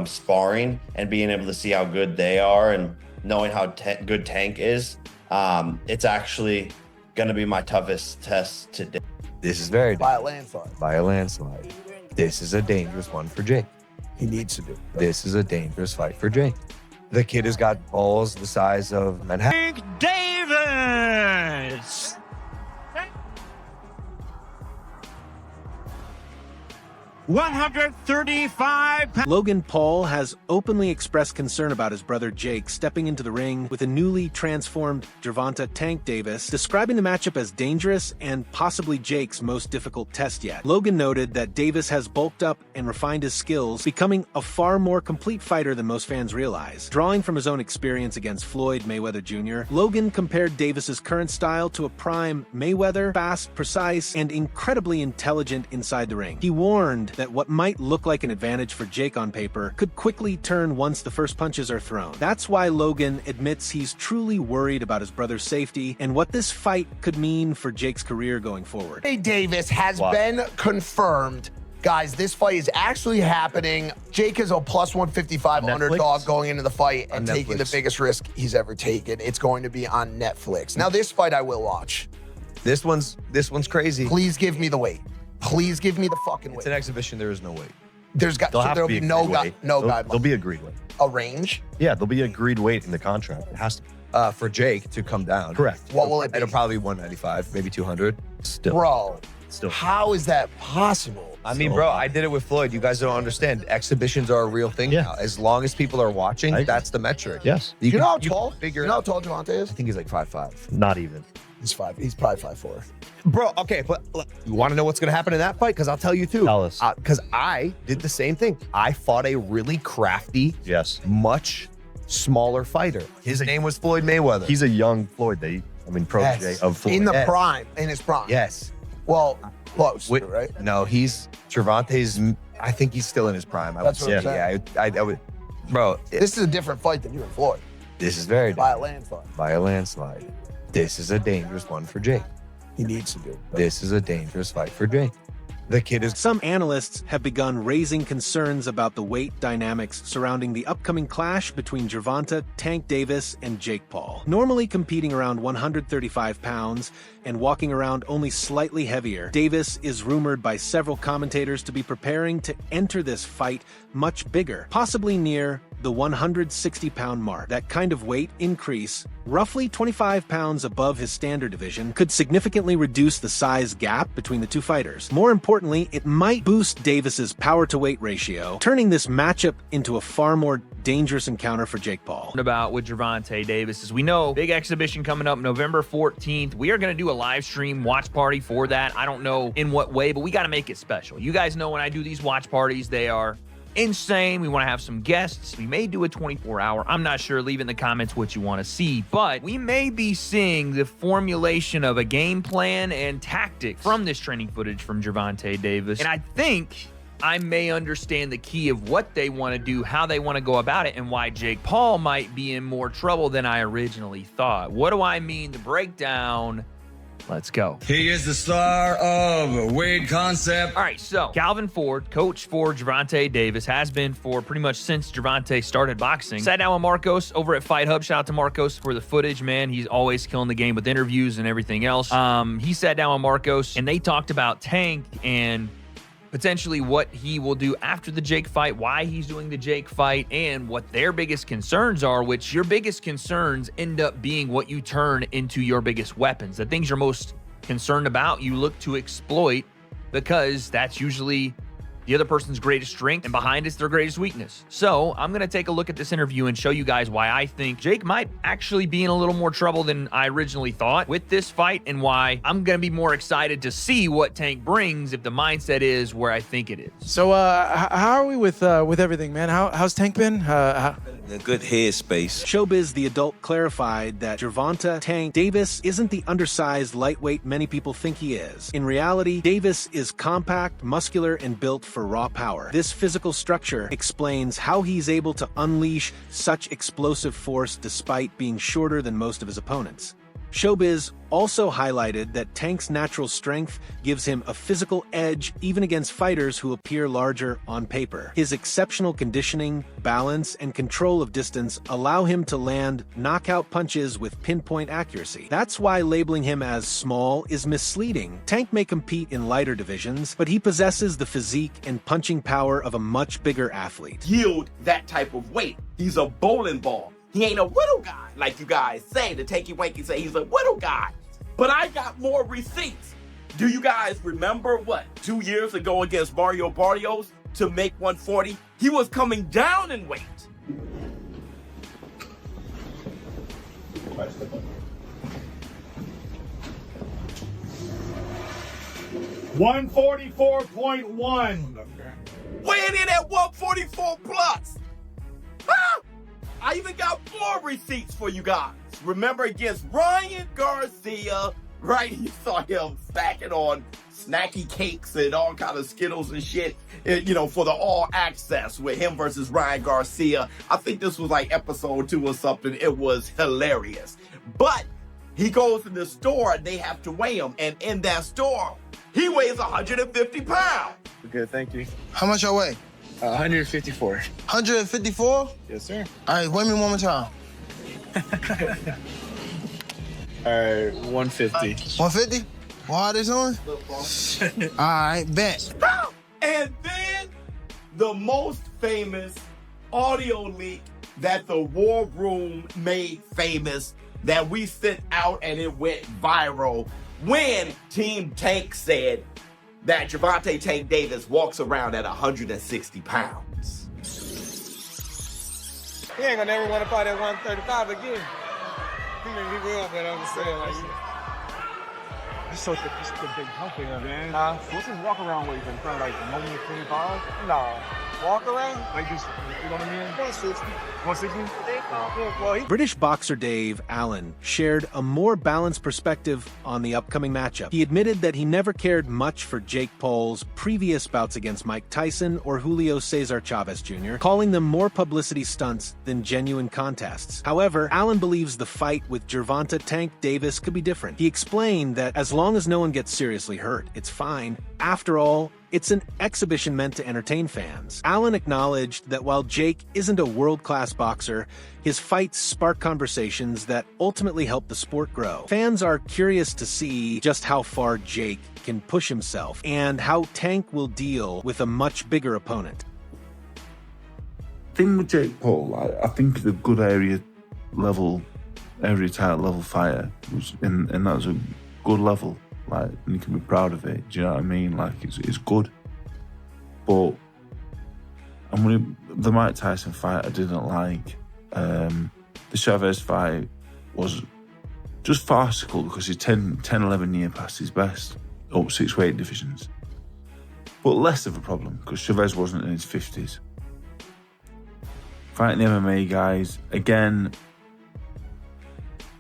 sparring and being able to see how good they are and knowing how good Tank is, it's actually going to be my toughest test today. This is very by a landslide. By a landslide. This is a dangerous one for Jake. He needs to do. This is a dangerous fight for Jake. The kid has got balls the size of Manhattan. Davis! £135. Logan Paul has openly expressed concern about his brother Jake stepping into the ring with a newly transformed Gervonta Tank Davis, describing the matchup as dangerous and possibly Jake's most difficult test yet. Logan noted that Davis has bulked up and refined his skills, becoming a far more complete fighter than most fans realize. Drawing from his own experience against Floyd Mayweather Jr., Logan compared Davis's current style to a prime Mayweather, fast, precise, and incredibly intelligent inside the ring. He warned that what might look like an advantage for Jake on paper could quickly turn once the first punches are thrown. That's why Logan admits he's truly worried about his brother's safety and what this fight could mean for Jake's career going forward. Hey, Davis has been confirmed. Guys, this fight is actually happening. Jake is a plus 155 underdog going into the fight and taking the biggest risk he's ever taken. It's going to be on Netflix. Now, this fight I will watch. This one's crazy. Please give me the weight. Please give me the fucking weight. It's an exhibition. There is no weight. There'll be no guideline. There'll be agreed weight. A range? Yeah, there'll be agreed weight in the contract. It has to be. For Jake to come down. Correct. What will it be? It'll probably be 195, maybe 200. Still. Bro, Still. how is that possible? I mean, bro, I did it with Floyd. You guys don't understand. Exhibitions are a real thing now. As long as people are watching, that's the metric. Yes. You know how tall? You know how tall Gervonta is? I think he's like 5'5". Not even. He's probably 5'4". Bro, okay, but look, you want to know what's going to happen in that fight? Because I'll tell you too. Tell us. Because I did the same thing. I fought a really crafty, much smaller fighter. His name was Floyd Mayweather. He's a young Floyd. Protege of Floyd. In the prime, in his prime. Yes. Well, close, right? No, Gervonta's, I think he's still in his prime. That's what I'm saying. Yeah, I would. Bro. This is a different fight than you and Floyd. This is very By a landslide. By a landslide. This is a dangerous one for Jake. He needs to do. This is a dangerous fight for Jake. The kid is... Some analysts have begun raising concerns about the weight dynamics surrounding the upcoming clash between Gervonta, Tank Davis, and Jake Paul. Normally competing around 135 pounds and walking around only slightly heavier, Davis is rumored by several commentators to be preparing to enter this fight much bigger, possibly near the 160-pound mark. That kind of weight increase, roughly 25 pounds above his standard division, could significantly reduce the size gap between the two fighters. More importantly, it might boost Davis's power-to-weight ratio, turning this matchup into a far more dangerous encounter for Jake Paul. About with Gervonta Davis, as we know, big exhibition coming up November 14th. We are going to do a live stream watch party for that. I don't know in what way, but we got to make it special. You guys know when I do these watch parties, they are insane. We want to have some guests. We may do a 24-hour. I'm not sure. Leave in the comments what you want to see. But we may be seeing the formulation of a game plan and tactics from this training footage from Gervonta Davis. And I think I may understand the key of what they want to do, how they want to go about it, and why Jake Paul might be in more trouble than I originally thought. What do I mean? The breakdown. Let's go. He is the star of Wade Concept. All right, so Calvin Ford, coach for Gervonta Davis, has been for pretty much since Gervonta started boxing. Sat down with Marcos over at Fight Hub. Shout out to Marcos for the footage, man. He's always killing the game with interviews and everything else. He sat down with Marcos, and they talked about Tank and potentially what he will do after the Jake fight, why he's doing the Jake fight, and what their biggest concerns are, which your biggest concerns end up being what you turn into your biggest weapons. The things you're most concerned about, you look to exploit because that's usually the other person's greatest strength, and behind it's their greatest weakness. So I'm going to take a look at this interview and show you guys why I think Jake might actually be in a little more trouble than I originally thought with this fight, and why I'm going to be more excited to see what Tank brings if the mindset is where I think it is. So how are we with everything, man? How's Tank been? In a good headspace. Showbiz the Adult clarified that Gervonta Tank Davis isn't the undersized lightweight many people think he is. In reality, Davis is compact, muscular, and built for raw power. This physical structure explains how he's able to unleash such explosive force despite being shorter than most of his opponents. Showbiz also highlighted that Tank's natural strength gives him a physical edge even against fighters who appear larger on paper. His exceptional conditioning, balance, and control of distance allow him to land knockout punches with pinpoint accuracy. That's why labeling him as small is misleading. Tank may compete in lighter divisions, but he possesses the physique and punching power of a much bigger athlete. Yield that type of weight. He's a bowling ball. He ain't a little guy, like you guys say. The Tanky Wanky say he's a little guy. But I got more receipts. Do you guys remember what? 2 years ago against Mario Barrios to make 140? He was coming down in weight. $144.1. Weighing in at 144 plus. Huh? I even got more receipts for you guys. Remember against Ryan Garcia, right? You saw him stacking on snacky cakes and all kind of Skittles and shit, you know, for the all access with him versus Ryan Garcia. I think this was like episode 2 or something. It was hilarious. But he goes to the store and they have to weigh him. And in that store, he weighs 150 pounds. Okay, thank you. How much I weigh? 154. 154? Yes, sir. All right, weigh me one more time. All right, 150. 150? Well, how they doing? All right, bet. And then the most famous audio leak that the War Room made famous that we sent out and it went viral when Team Tank said that Gervonta Tank Davis walks around at 160 pounds. He ain't gonna never want to fight at 135 again. I mean, he will, but I'm saying, like, it's such a big company, man. What's his walk around weight in front of, like, 125? No. Walk around? Like, just, you know what I mean? 160. 160? Well, British boxer Dave Allen shared a more balanced perspective on the upcoming matchup. He admitted that he never cared much for Jake Paul's previous bouts against Mike Tyson or Julio Cesar Chavez Jr., calling them more publicity stunts than genuine contests. However, Allen believes the fight with Gervonta Tank Davis could be different. He explained that as long as no one gets seriously hurt, it's fine. After all, it's an exhibition meant to entertain fans. Allen acknowledged that while Jake isn't a world-class boxer, his fights spark conversations that ultimately help the sport grow. Fans are curious to see just how far Jake can push himself and how Tank will deal with a much bigger opponent. Thing with Jake Paul, I think he's a good area title level fighter, and that was a good level. Like, and you can be proud of it. Do you know what I mean? Like, it's good. But the Mike Tyson fight I didn't like. The Chavez fight was just farcical because he's 11 years past his best, up 6 weight divisions. But less of a problem because Chavez wasn't in his 50s. Fighting the MMA guys, again,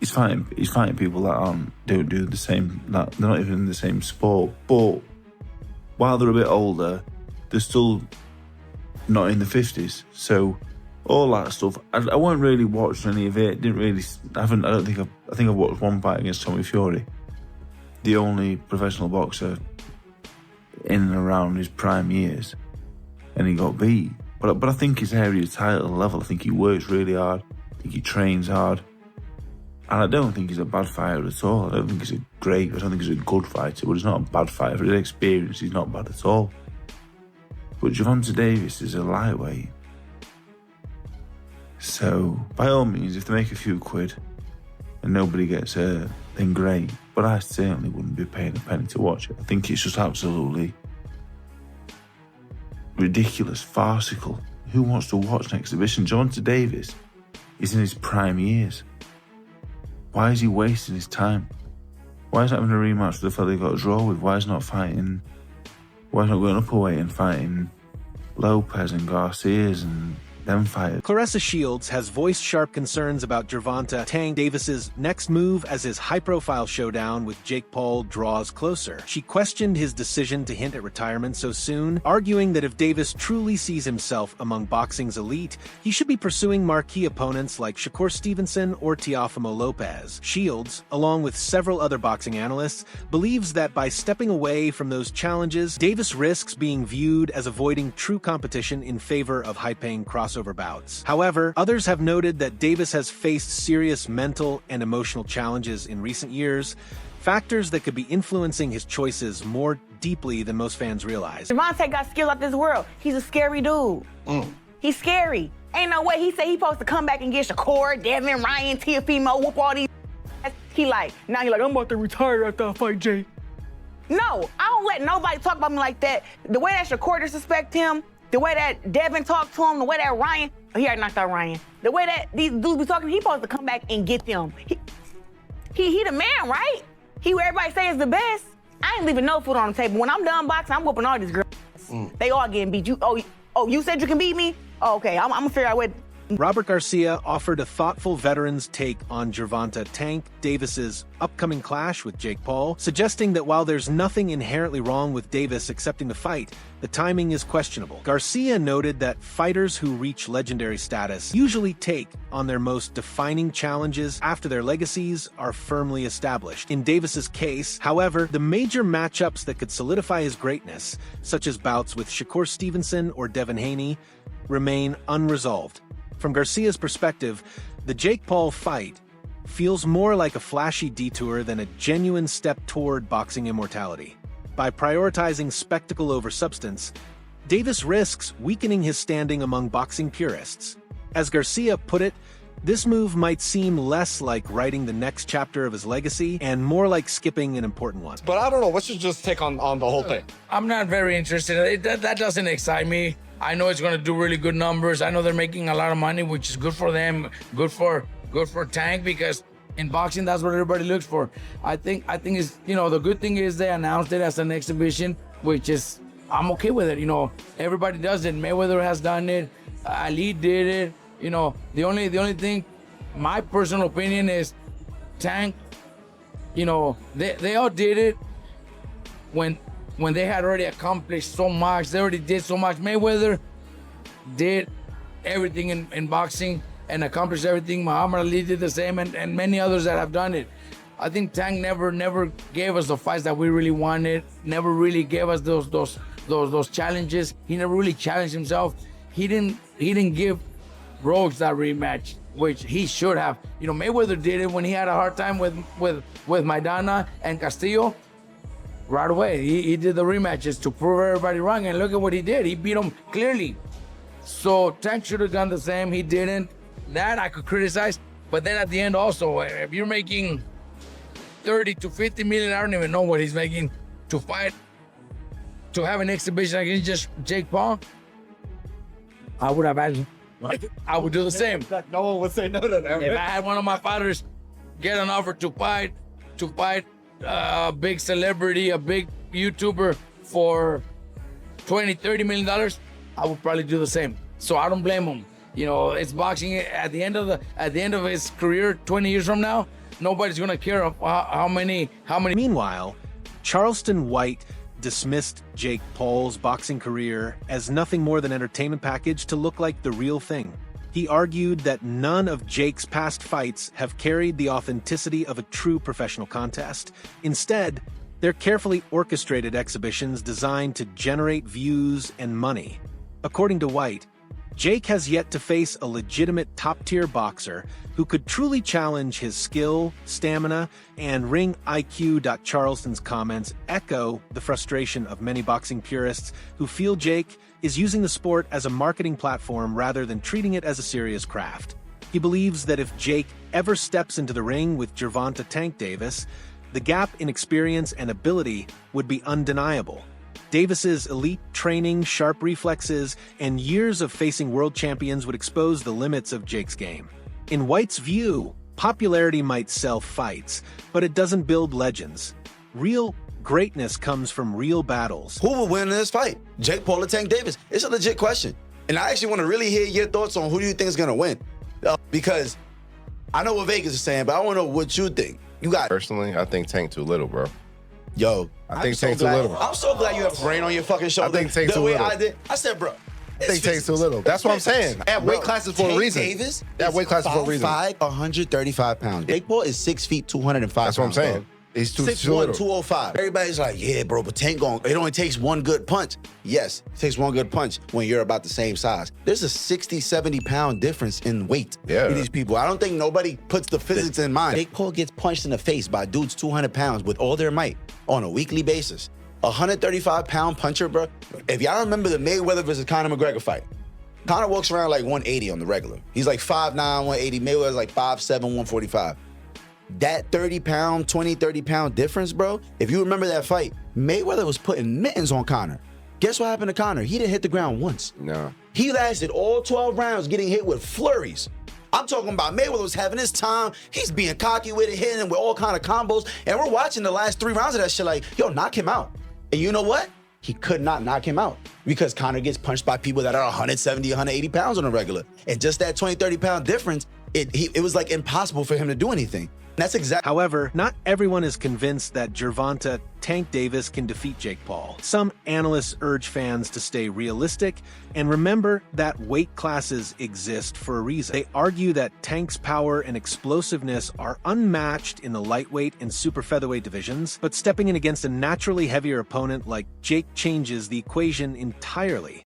he's fighting people that don't do the same, that they're not even in the same sport. But while they're a bit older, they're still not in the 50s. So all that stuff, I won't really watch any of it. I think I've watched one fight against Tommy Fury, the only professional boxer in and around his prime years, and he got beat. But I think his area title level, I think he works really hard. I think he trains hard. And I don't think he's a bad fighter at all. I don't think he's a good fighter, but he's not a bad fighter. For his experience, he's not bad at all. But Gervonta Davis is a lightweight. So, by all means, if they make a few quid and nobody gets hurt, then great. But I certainly wouldn't be paying a penny to watch it. I think it's just absolutely ridiculous, farcical. Who wants to watch an exhibition? Gervonta Davis is in his prime years. Why is he wasting his time? Why is he having a rematch with the fella he got a draw with? Why is he not fighting? Why is he not going up a weight and fighting Lopez and Garcias and them fighters. Claressa Shields has voiced sharp concerns about Gervonta Tank Davis's next move as his high-profile showdown with Jake Paul draws closer. She questioned his decision to hint at retirement so soon, arguing that if Davis truly sees himself among boxing's elite, he should be pursuing marquee opponents like Shakur Stevenson or Teofimo Lopez. Shields, along with several other boxing analysts, believes that by stepping away from those challenges, Davis risks being viewed as avoiding true competition in favor of high-paying crossover bouts. However, others have noted that Davis has faced serious mental and emotional challenges in recent years, factors that could be influencing his choices more deeply than most fans realize. Gervonta got skills out this world. He's a scary dude. He's scary. Ain't no way he said he's supposed to come back and get Shakur, Devin, Ryan, Teofimo, whoop all these. Now he like, I'm about to retire after I fight Jay. No, I don't let nobody talk about me like that. The way that Shakur disrespect him, the way that Devin talked to him, the way that Ryan, he already knocked out Ryan. The way that these dudes be talking, he supposed to come back and get them. He the man, right? He where everybody say is the best. I ain't leaving no food on the table. When I'm done boxing, I'm whooping all these girls. They all getting beat. You said you can beat me? Oh, okay, I'm gonna figure out what. Robert Garcia offered a thoughtful veteran's take on Gervonta Tank Davis's upcoming clash with Jake Paul, suggesting that while there's nothing inherently wrong with Davis accepting the fight, the timing is questionable. Garcia noted that fighters who reach legendary status usually take on their most defining challenges after their legacies are firmly established. In Davis's case, however, the major matchups that could solidify his greatness, such as bouts with Shakur Stevenson or Devin Haney, remain unresolved. From Garcia's perspective, the Jake Paul fight feels more like a flashy detour than a genuine step toward boxing immortality. By prioritizing spectacle over substance, Davis risks weakening his standing among boxing purists. As Garcia put it, this move might seem less like writing the next chapter of his legacy and more like skipping an important one. But I don't know, what's your just take on the whole thing? I'm not very interested. That doesn't excite me. I know it's going to do really good numbers. I know they're making a lot of money, which is good for them, good for Tank, because in boxing, that's what everybody looks for. I think it's, the good thing is they announced it as an exhibition, which is, I'm okay with it. Everybody does it. Mayweather has done it. Ali did it. The only thing, my personal opinion is Tank, they all did it when they had already accomplished so much. They already did so much. Mayweather did everything in boxing and accomplished everything. Muhammad Ali did the same, and many others that have done it. I think Tank never gave us the fights that we really wanted, never really gave us those challenges. He never really challenged himself. He didn't give Rhodes that rematch, which he should have. Mayweather did it when he had a hard time with Maidana and Castillo. Right away, he did the rematches to prove everybody wrong, and look at what he did. He beat him clearly. So Tank should have done the same. He didn't. That I could criticize, but then at the end also, if you're making 30 to 50 million, I don't even know what he's making to fight, to have an exhibition against just Jake Paul, I would have had, I would do the same. No one would say no to that. If I had one of my fighters get an offer to fight a big celebrity, a big YouTuber for $20-30 million, I would probably do the same. So I don't blame him. It's boxing. At the end of his career, 20 years from now, nobody's gonna care how many. Meanwhile, Charleston White dismissed Jake Paul's boxing career as nothing more than an entertainment package to look like the real thing. He argued that none of Jake's past fights have carried the authenticity of a true professional contest. Instead, they're carefully orchestrated exhibitions designed to generate views and money. According to White, Jake has yet to face a legitimate top-tier boxer who could truly challenge his skill, stamina, and ring IQ. Charleston's comments echo the frustration of many boxing purists who feel Jake is using the sport as a marketing platform rather than treating it as a serious craft. He believes that if Jake ever steps into the ring with Gervonta Tank Davis, the gap in experience and ability would be undeniable. Davis's elite training, sharp reflexes, and years of facing world champions would expose the limits of Jake's game. In White's view, popularity might sell fights, but it doesn't build legends. Real greatness comes from real battles. Who will win in this fight? Jake Paul or Tank Davis? It's a legit question. And I actually want to really hear your thoughts on who do you think is going to win. Because I know what Vegas is saying, but I want to know what you think. You got Personally, I think Tank too little, bro. Yo, I think Tank too little. I'm so glad you have a brain on your fucking shoulder. I think Tank too little. I said, bro. I think Tank's too little. That's what I'm saying. They have weight classes for a reason. Davis They have weight classes for a reason. 5'5", 135 pounds. Jake Paul is 6 feet, 205 pounds. That's what I'm saying. Bro. He's too 6'1", little. 205. Everybody's like, yeah, bro, but Tank it only takes one good punch. Yes, it takes one good punch when you're about the same size. There's a 60, 70 pound difference in weight with these people. I don't think nobody puts the physics in mind. Jake Paul gets punched in the face by dudes 200 pounds with all their might on a weekly basis. 135 pound puncher, bro. If y'all remember the Mayweather versus Conor McGregor fight, Conor walks around like 180 on the regular. He's like 5'9", 180. Mayweather's like 5'7", 145. That 30 pound difference, bro. If you remember that fight, Mayweather was putting mittens on Conor. Guess what happened to Conor? He didn't hit the ground once. No. He lasted all 12 rounds getting hit with flurries. I'm talking about Mayweather was having his time. He's being cocky with it, hitting him with all kind of combos. And we're watching the last 3 rounds of that shit like, yo, knock him out. And you know what? He could not knock him out because Conor gets punched by people that are 170, 180 pounds on a regular. And just that 20, 30 pound difference, it was like impossible for him to do anything. That's exactly. However, not everyone is convinced that Gervonta Tank Davis can defeat Jake Paul. Some analysts urge fans to stay realistic and remember that weight classes exist for a reason. They argue that Tank's power and explosiveness are unmatched in the lightweight and super featherweight divisions, but stepping in against a naturally heavier opponent like Jake changes the equation entirely.